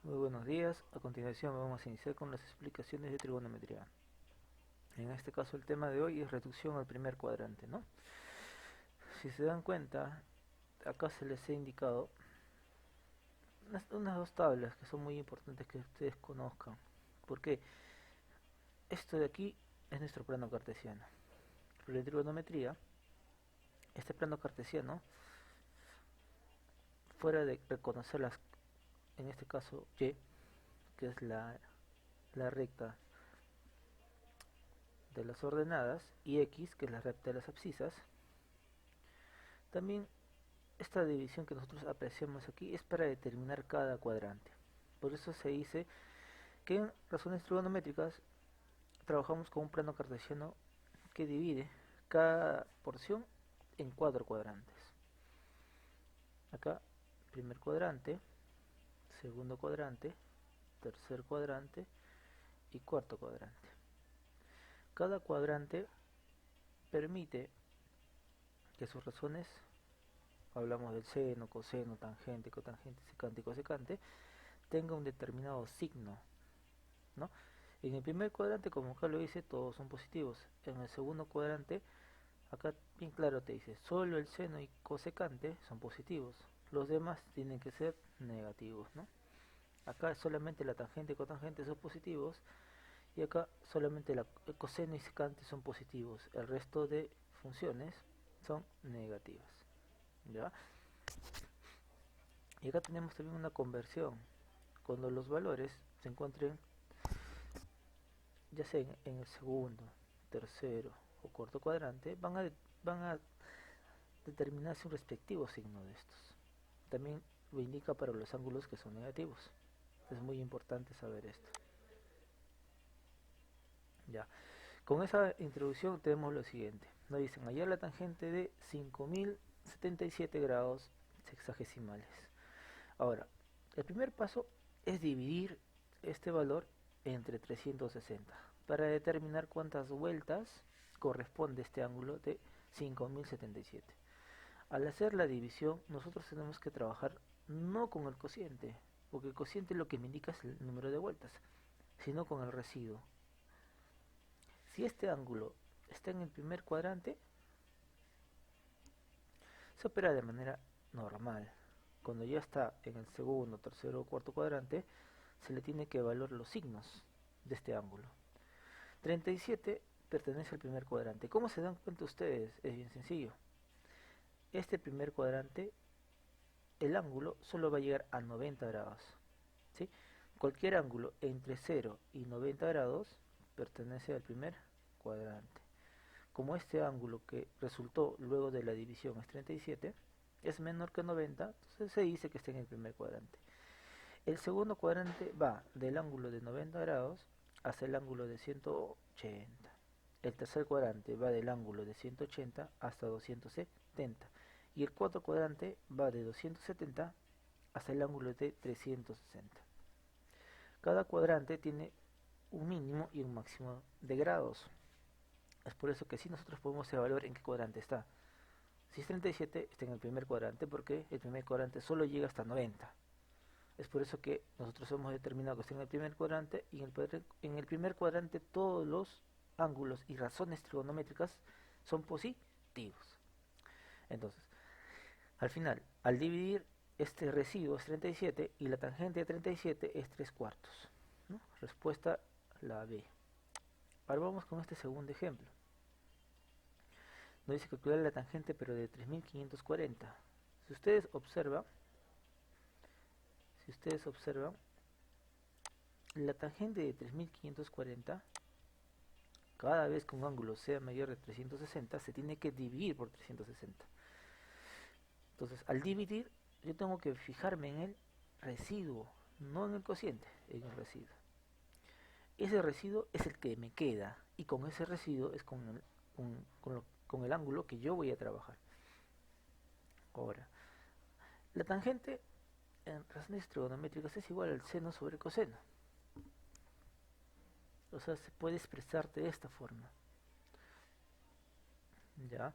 Muy buenos días. A continuación vamos a iniciar con las explicaciones de trigonometría. En este caso el tema de hoy es reducción al primer cuadrante, ¿no? Si se dan cuenta, acá se les ha indicado unas dos tablas que son muy importantes que ustedes conozcan. Porque esto de aquí es nuestro plano cartesiano. Pero en trigonometría, este plano cartesiano, fuera de reconocer en este caso y, que es la recta de las ordenadas, y x, que es la recta de las abscisas, también esta división que nosotros apreciamos aquí es para determinar cada cuadrante. Por eso se dice que en razones trigonométricas trabajamos con un plano cartesiano que divide cada porción en 4 cuadrantes. Acá, primer cuadrante, segundo cuadrante, tercer cuadrante y cuarto cuadrante. Cada cuadrante permite que sus razones, hablamos del seno, coseno, tangente, cotangente, secante y cosecante, tenga un determinado signo, ¿no? En el primer cuadrante, como acá lo dice, todos son positivos. En el segundo cuadrante, acá bien claro te dice, solo el seno y cosecante son positivos. Los demás tienen que ser negativos, ¿no? Acá solamente la tangente y cotangente son positivos. Y acá solamente el coseno y secante son positivos. El resto de funciones son negativas, ¿ya? Y acá tenemos también una conversión. Cuando los valores se encuentren ya sea en el segundo, tercero o cuarto cuadrante, van a determinarse un respectivo signo de estos. También lo indica para los ángulos que son negativos. Es muy importante saber esto. Ya. Con esa introducción tenemos lo siguiente. Nos dicen hallar la tangente de 5077 grados sexagesimales. Ahora, el primer paso es dividir este valor entre 360 para determinar cuántas vueltas corresponde este ángulo de 5077. Al hacer la división, nosotros tenemos que trabajar no con el cociente, porque el cociente lo que me indica es el número de vueltas, sino con el residuo. Si este ángulo está en el primer cuadrante, se opera de manera normal. Cuando ya está en el segundo, tercero o cuarto cuadrante, se le tiene que evaluar los signos de este ángulo. 37 pertenece al primer cuadrante. ¿Cómo se dan cuenta ustedes? Es bien sencillo. Este primer cuadrante, el ángulo solo va a llegar a 90 grados. ¿Sí? Cualquier ángulo entre 0 y 90 grados pertenece al primer cuadrante. Como este ángulo que resultó luego de la división es 37, es menor que 90, entonces se dice que está en el primer cuadrante. El segundo cuadrante va del ángulo de 90 grados hasta el ángulo de 180. El tercer cuadrante va del ángulo de 180 hasta 270. Y el cuarto cuadrante va de 270 hasta el ángulo de 360. Cada cuadrante tiene un mínimo y un máximo de grados. Es por eso que si nosotros podemos evaluar en qué cuadrante está. Si es 37, está en el primer cuadrante porque el primer cuadrante solo llega hasta 90. Es por eso que nosotros hemos determinado que está en el primer cuadrante y en el primer cuadrante todos los ángulos y razones trigonométricas son positivos. Entonces, al final, al dividir, este residuo es 37 y la tangente de 37 es 3 cuartos, ¿no? Respuesta la B. Ahora vamos con este segundo ejemplo. Nos dice calcular la tangente pero de 3540. Si ustedes observan, si ustedes observan, la tangente de 3540, cada vez que un ángulo sea mayor de 360, se tiene que dividir por 360. Entonces, al dividir, yo tengo que fijarme en el residuo, no en el cociente, en el residuo. Ese residuo es el que me queda, y con ese residuo es con el ángulo que yo voy a trabajar. Ahora, la tangente en razones trigonométricas es igual al seno sobre coseno. O sea, se puede expresar de esta forma. ¿Ya?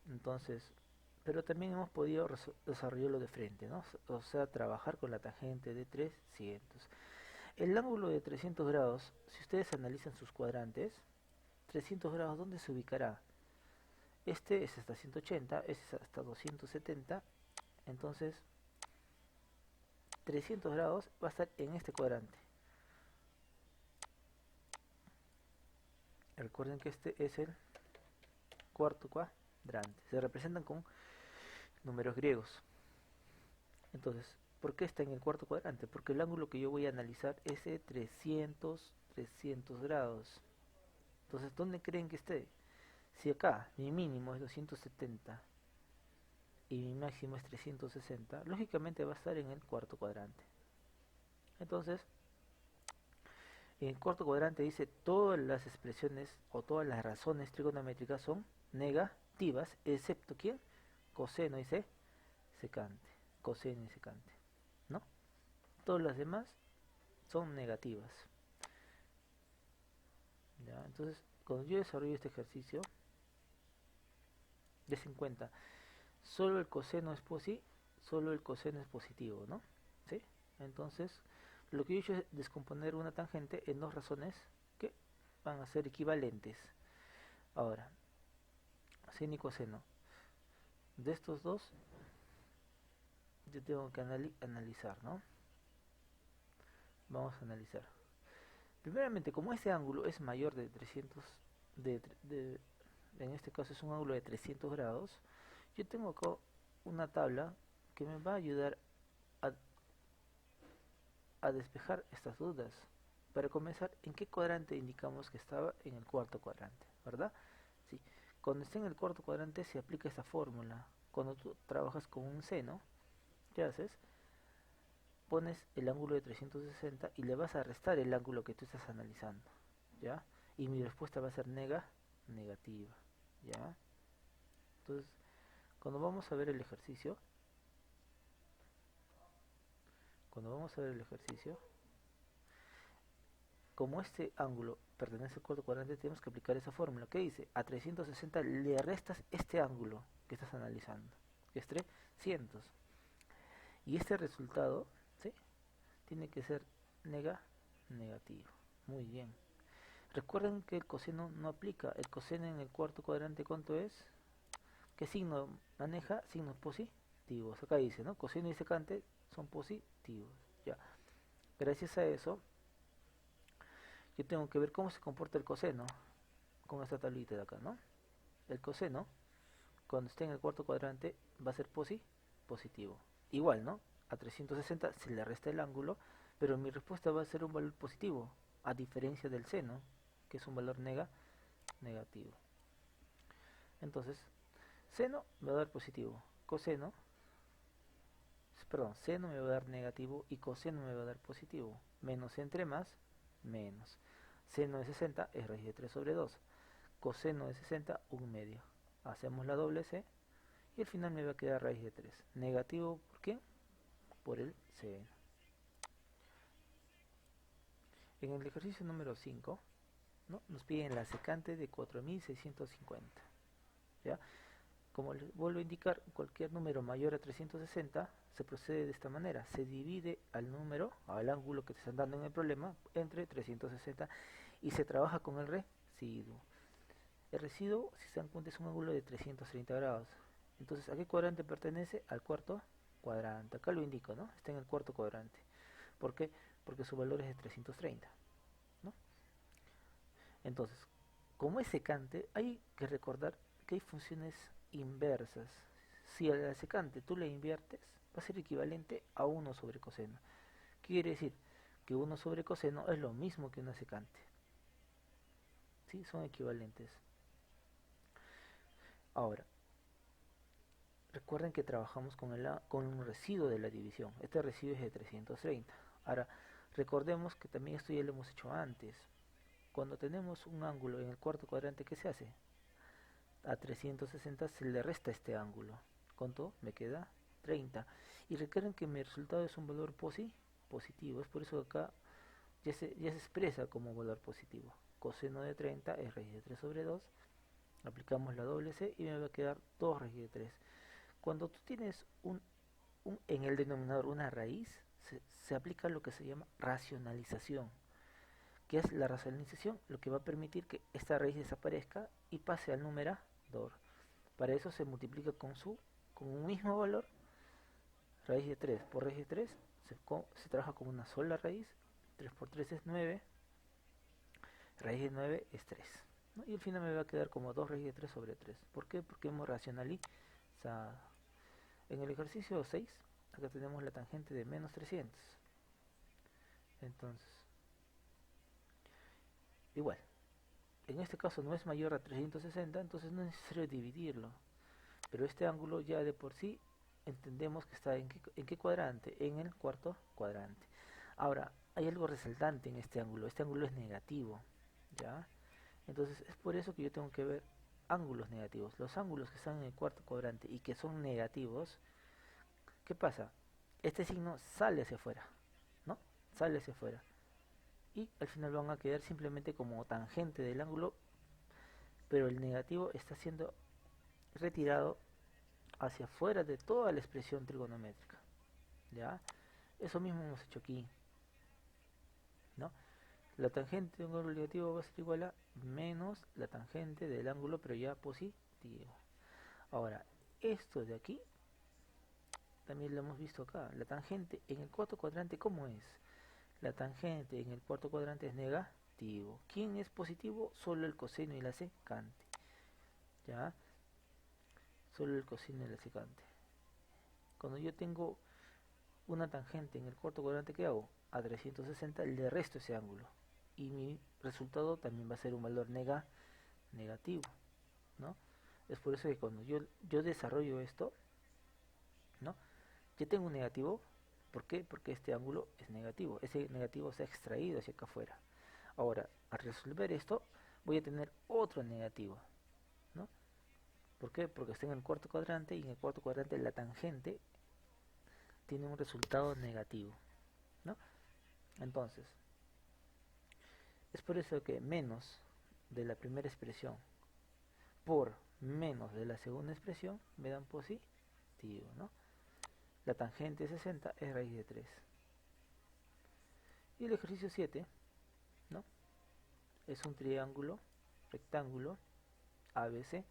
Entonces, pero también hemos podido desarrollarlo de frente, ¿no? O sea, trabajar con la tangente de 300. El ángulo de 300 grados, si ustedes analizan sus cuadrantes, 300 grados, ¿dónde se ubicará? Este es hasta 180, este es hasta 270, entonces 300 grados va a estar en este cuadrante. Recuerden que este es el cuarto cuadrante, se representan con números griegos. Entonces, ¿por qué está en el cuarto cuadrante? Porque el ángulo que yo voy a analizar es de 300 grados. Entonces, ¿dónde creen que esté? Si acá mi mínimo es 270 y mi máximo es 360, lógicamente va a estar en el cuarto cuadrante. Entonces, en el cuarto cuadrante dice todas las expresiones o todas las razones trigonométricas son negativas, excepto ¿quién? Coseno y secante. Coseno y secante, ¿no? Todas las demás son negativas. ¿Ya? Entonces, cuando yo desarrollo este ejercicio, des en cuenta, solo el coseno es positivo, ¿no? ¿Sí? Entonces, lo que yo he hecho es descomponer una tangente en dos razones que van a ser equivalentes. Ahora, seno y coseno. De estos dos, yo tengo que analizar, ¿no? Vamos a analizar. Primeramente, como este ángulo es mayor de 300, en este caso es un ángulo de 300 grados, yo tengo acá una tabla que me va a ayudar a despejar estas dudas. Para comenzar, ¿en qué cuadrante indicamos que estaba? En el cuarto cuadrante, ¿verdad? Sí. Cuando esté en el cuarto cuadrante se aplica esta fórmula. Cuando tú trabajas con un seno, ¿qué haces? Pones el ángulo de 360 y le vas a restar el ángulo que tú estás analizando, ¿ya? Y mi respuesta va a ser negativa, ¿ya? Entonces, cuando vamos a ver el ejercicio, como este ángulo pertenece al cuarto cuadrante, tenemos que aplicar esa fórmula. ¿Qué dice? A 360 le restas este ángulo que estás analizando, que es 300. Y este resultado, ¿sí?, tiene que ser negativo. Muy bien. Recuerden que el coseno no aplica. El coseno en el cuarto cuadrante, ¿cuánto es? ¿Qué signo maneja? Signos positivos. Acá dice, ¿no? Coseno y secante son positivos. Ya. Gracias a eso, yo tengo que ver cómo se comporta el coseno con esta tablita de acá, ¿no? El coseno, cuando esté en el cuarto cuadrante, va a ser positivo. Igual, ¿no? A 360 se le resta el ángulo, pero mi respuesta va a ser un valor positivo, a diferencia del seno, que es un valor negativo. Entonces, seno me va a dar positivo, seno me va a dar negativo y coseno me va a dar positivo. Menos entre más, menos. Seno de 60 es raíz de 3 sobre 2. Coseno de 60, 1/2. Hacemos la doble C y al final me va a quedar raíz de 3. Negativo, ¿por qué? Por el seno. En el ejercicio número 5, ¿no?, nos piden la secante de 4650. ¿Ya? Como les vuelvo a indicar, cualquier número mayor a 360 se procede de esta manera. Se divide al ángulo que te están dando en el problema, entre 360 y se trabaja con el residuo. El residuo, si se dan cuenta, es un ángulo de 330 grados. Entonces, ¿a qué cuadrante pertenece? Al cuarto cuadrante. Acá lo indico, ¿no? Está en el cuarto cuadrante. ¿Por qué? Porque su valor es de 330, ¿no? Entonces, como es secante, hay que recordar que hay funciones inversas. Si a la secante tú le inviertes, va a ser equivalente a 1 sobre coseno. ¿Qué quiere decir? Que 1 sobre coseno es lo mismo que una secante. ¿Sí? Son equivalentes. Ahora, recuerden que trabajamos con un residuo de la división. Este residuo es de 330. Ahora, recordemos que también esto ya lo hemos hecho antes. Cuando tenemos un ángulo en el cuarto cuadrante, ¿qué se hace? A 360 se le resta este ángulo. ¿Cuánto? Me queda 30. Y recuerden que mi resultado es un valor positivo. Es por eso que acá ya se expresa como valor positivo. Coseno de 30 es raíz de 3 sobre 2. Aplicamos la doble C y me va a quedar 2 raíz de 3. Cuando tú tienes en el denominador una raíz, se aplica lo que se llama racionalización. ¿Qué es la racionalización? Lo que va a permitir que esta raíz desaparezca y pase al numerador. Para eso se multiplica con un mismo valor, raíz de 3 por raíz de 3, se trabaja con una sola raíz, 3 por 3 es 9, raíz de 9 es 3. ¿No? Y al final me va a quedar como 2 raíz de 3 sobre 3. ¿Por qué? Porque hemos racionalizado. En el ejercicio 6, acá tenemos la tangente de menos 300. Entonces, igual, en este caso no es mayor a 360, entonces no es necesario dividirlo. Pero este ángulo ya de por sí entendemos que está en qué cuadrante, en el cuarto cuadrante. Ahora, hay algo resaltante en este ángulo es negativo, ¿ya? Entonces es por eso que yo tengo que ver ángulos negativos. Los ángulos que están en el cuarto cuadrante y que son negativos, ¿qué pasa? Este signo sale hacia afuera, ¿no? Sale hacia afuera. Y al final van a quedar simplemente como tangente del ángulo, pero el negativo está siendo retirado hacia afuera de toda la expresión trigonométrica, ¿ya? Eso mismo hemos hecho aquí, ¿no? La tangente de un ángulo negativo va a ser igual a menos la tangente del ángulo, pero ya positivo. Ahora, esto de aquí, también lo hemos visto acá. La tangente en el cuarto cuadrante, ¿cómo es? La tangente en el cuarto cuadrante es negativo. ¿Quién es positivo? Solo el coseno y la secante, ¿ya? Solo el coseno y la secante. Cuando yo tengo una tangente en el cuarto cuadrante, ¿qué hago? A 360 le resto ese ángulo. Y mi resultado también va a ser un valor negativo, ¿no? Es por eso que cuando yo desarrollo esto, ¿no? Yo tengo un negativo. ¿Por qué? Porque este ángulo es negativo. Ese negativo se ha extraído hacia acá afuera. Ahora, al resolver esto, voy a tener otro negativo, ¿no? ¿Por qué? Porque está en el cuarto cuadrante y en el cuarto cuadrante la tangente tiene un resultado negativo, ¿no? Entonces, es por eso que menos de la primera expresión por menos de la segunda expresión me dan positivo, ¿no? La tangente 60 es raíz de 3. Y el ejercicio 7, ¿no? Es un triángulo, rectángulo, ABC.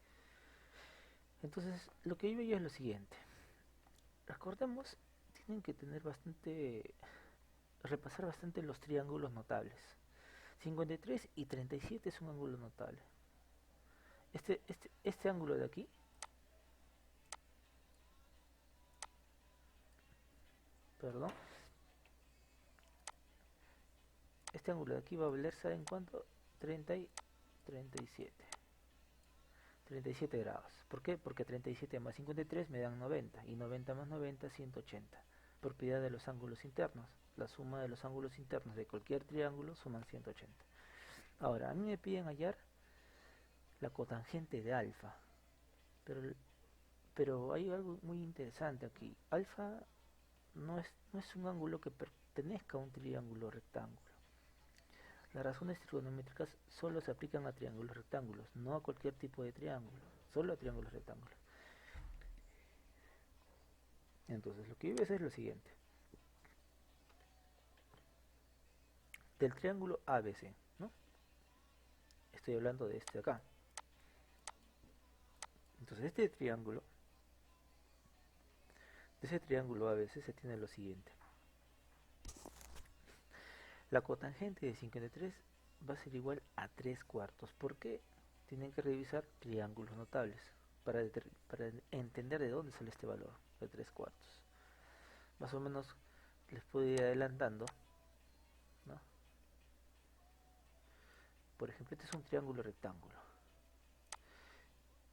Entonces, lo que yo veo es lo siguiente. Recordemos, tienen que tener repasar bastante los triángulos notables. 53 y 37 es un ángulo notable. Este ángulo de aquí, perdón, este ángulo de aquí va a valer, ¿saben cuánto? 30 y 37. 37 grados. ¿Por qué? Porque 37 más 53 me dan 90 y 90 más 90, 180. Propiedad de los ángulos internos. La suma de los ángulos internos de cualquier triángulo suman 180. Ahora, a mí me piden hallar la cotangente de alfa, pero hay algo muy interesante aquí. Alfa no es un ángulo que pertenezca a un triángulo rectángulo. Las razones trigonométricas solo se aplican a triángulos rectángulos, no a cualquier tipo de triángulo, solo a triángulos rectángulos. Entonces, lo que yo voy a hacer es lo siguiente. Del triángulo ABC, ¿no? Estoy hablando de este de acá. Entonces, de ese triángulo ABC se tiene lo siguiente. La cotangente de 53 va a ser igual a 3 cuartos. ¿Por qué? Tienen que revisar triángulos notables para entender de dónde sale este valor de 3 cuartos. Más o menos les puedo ir adelantando, ¿no? Por ejemplo, este es un triángulo rectángulo.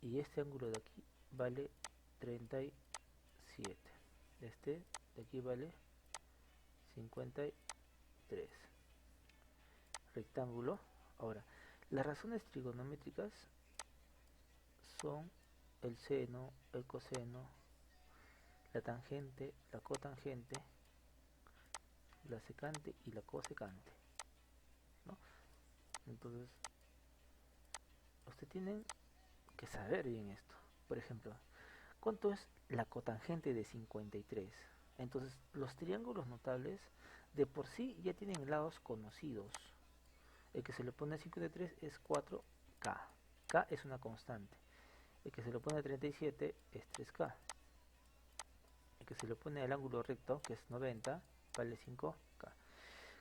Y este ángulo de aquí vale 37. Este de aquí vale 53. Rectángulo. Ahora, las razones trigonométricas son el seno, el coseno, la tangente, la cotangente, la secante y la cosecante, ¿no? Entonces, ustedes tienen que saber bien esto. Por ejemplo, ¿cuánto es la cotangente de 53. Entonces, los triángulos notables de por sí ya tienen lados conocidos. El que se le pone a 53 es 4K. K es una constante. El que se le pone a 37 es 3K. El que se le pone al ángulo recto, que es 90, vale 5K.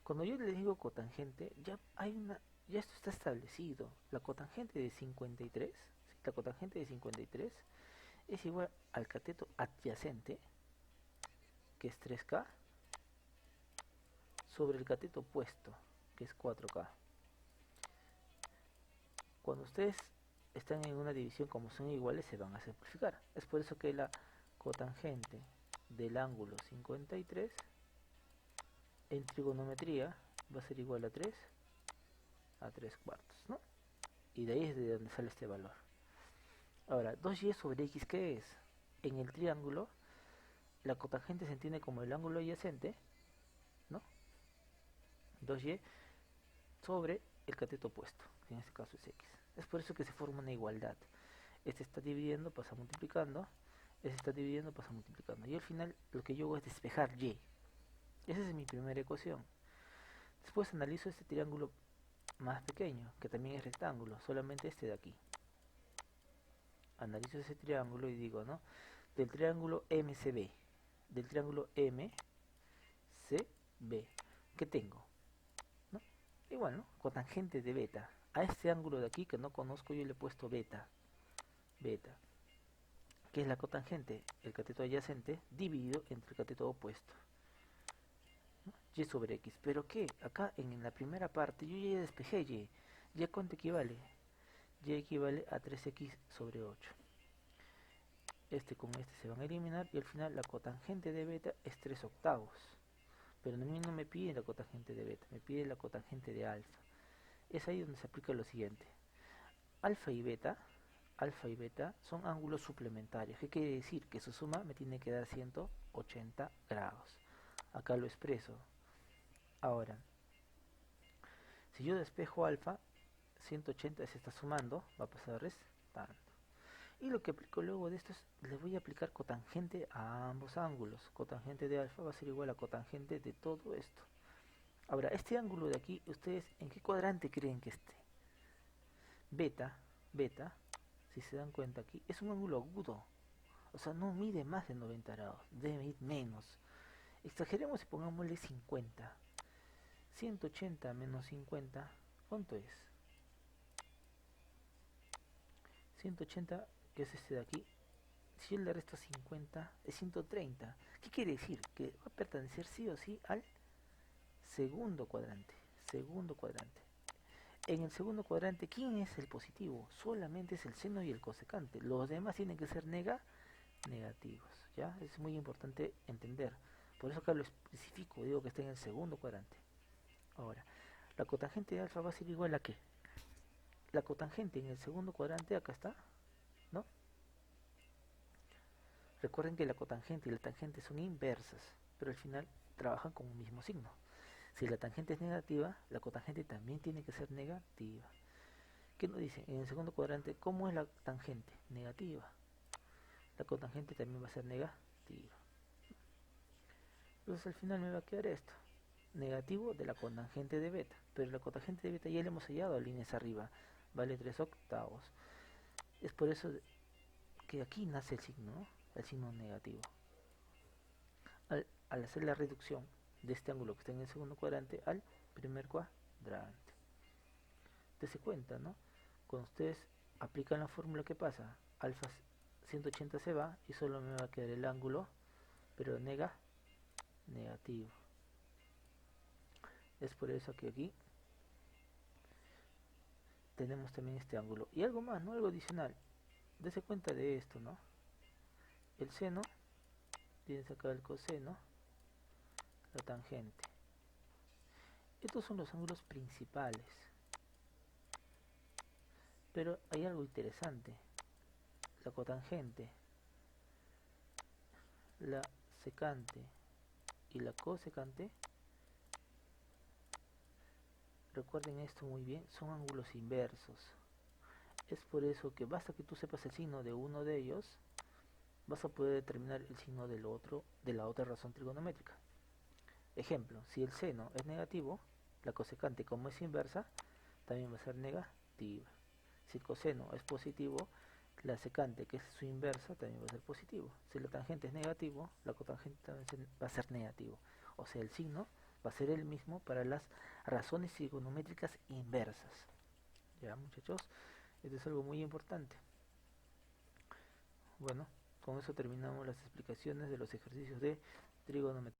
Cuando yo le digo cotangente, ya esto está establecido. La cotangente de 53, la cotangente de 53 es igual al cateto adyacente, que es 3K, sobre el cateto opuesto, que es 4K. Cuando ustedes están en una división como son iguales, se van a simplificar. Es por eso que la cotangente del ángulo 53 en trigonometría va a ser igual a 3 cuartos, ¿no? Y de ahí es de donde sale este valor. Ahora, 2y sobre x, ¿qué es? En el triángulo, la cotangente se entiende como el ángulo adyacente, ¿no? 2y sobre el cateto opuesto, que en este caso es x. Es por eso que se forma una igualdad. Este está dividiendo, pasa multiplicando. Este está dividiendo, pasa multiplicando. Y al final lo que yo hago es despejar y. Esa es mi primera ecuación. Después analizo este triángulo más pequeño, que también es rectángulo, solamente este de aquí. Analizo ese triángulo y digo, ¿no? Del triángulo MCB, del triángulo MCB, ¿qué tengo? ¿No? Igual, ¿no? Cotangente de beta. A este ángulo de aquí que no conozco yo le he puesto beta. Beta. ¿Qué es la cotangente? El cateto adyacente dividido entre el cateto opuesto. ¿No? Y sobre x. ¿Pero qué? Acá en la primera parte yo ya despejé y. ¿Ya cuánto equivale? Y equivale a 3x sobre 8. Este con este se van a eliminar y al final la cotangente de beta es 3 octavos. Pero a mí no me pide la cotangente de beta, me pide la cotangente de alfa. Es ahí donde se aplica lo siguiente. Alfa y beta son ángulos suplementarios. ¿Qué quiere decir? Que su suma me tiene que dar 180 grados. Acá lo expreso. Ahora, si yo despejo alfa, 180 se está sumando, va a pasar restando. Y lo que aplico luego de esto es, le voy a aplicar cotangente a ambos ángulos. Cotangente de alfa va a ser igual a cotangente de todo esto. Ahora, este ángulo de aquí, ¿ustedes en qué cuadrante creen que esté? Beta, si se dan cuenta aquí, es un ángulo agudo. O sea, no mide más de 90 grados, debe medir menos. Exageremos y pongámosle 50. 180 menos 50, ¿cuánto es? 180, que es este de aquí. Si yo le resto 50, es 130. ¿Qué quiere decir? Que va a pertenecer sí o sí al segundo cuadrante. Segundo cuadrante. En el segundo cuadrante, ¿quién es el positivo? Solamente es el seno y el cosecante. Los demás tienen que ser negativos. ¿Ya? Es muy importante entender. Por eso acá lo especifico, digo que está en el segundo cuadrante. Ahora, la cotangente de alfa va a ser igual a ¿qué? La cotangente en el segundo cuadrante, acá está, ¿no? Recuerden que la cotangente y la tangente son inversas, pero al final trabajan con un mismo signo. Si la tangente es negativa, la cotangente también tiene que ser negativa. ¿Qué nos dice? En el segundo cuadrante, ¿cómo es la tangente? Negativa. La cotangente también va a ser negativa. Entonces al final me va a quedar esto. Negativo de la cotangente de beta. Pero la cotangente de beta ya le hemos hallado a líneas arriba. Vale 3 octavos. Es por eso que aquí nace el signo, ¿no? El signo negativo. Al hacer la reducción de este ángulo que está en el segundo cuadrante al primer cuadrante. Dese cuenta, ¿no? Cuando ustedes aplican la fórmula, ¿qué pasa? Alfa 180 se va y solo me va a quedar el ángulo, pero negativo. Es por eso que aquí tenemos también este ángulo. Y algo más, ¿no? Algo adicional. Dese cuenta de esto, ¿no? El seno, tienes acá el coseno, la tangente. Estos son los ángulos principales. Pero hay algo interesante. La cotangente, la secante y la cosecante, recuerden esto muy bien, son ángulos inversos. Es por eso que basta que tú sepas el signo de uno de ellos vas a poder determinar el signo de la otra razón trigonométrica. Ejemplo, si el seno es negativo, la cosecante, como es inversa, también va a ser negativa. Si el coseno es positivo, la secante, que es su inversa, también va a ser positivo. Si la tangente es negativo, la cotangente también va a ser negativo. O sea, el signo va a ser el mismo para las razones trigonométricas inversas. Ya, muchachos, esto es algo muy importante. Bueno, con eso terminamos las explicaciones de los ejercicios de trigonometría.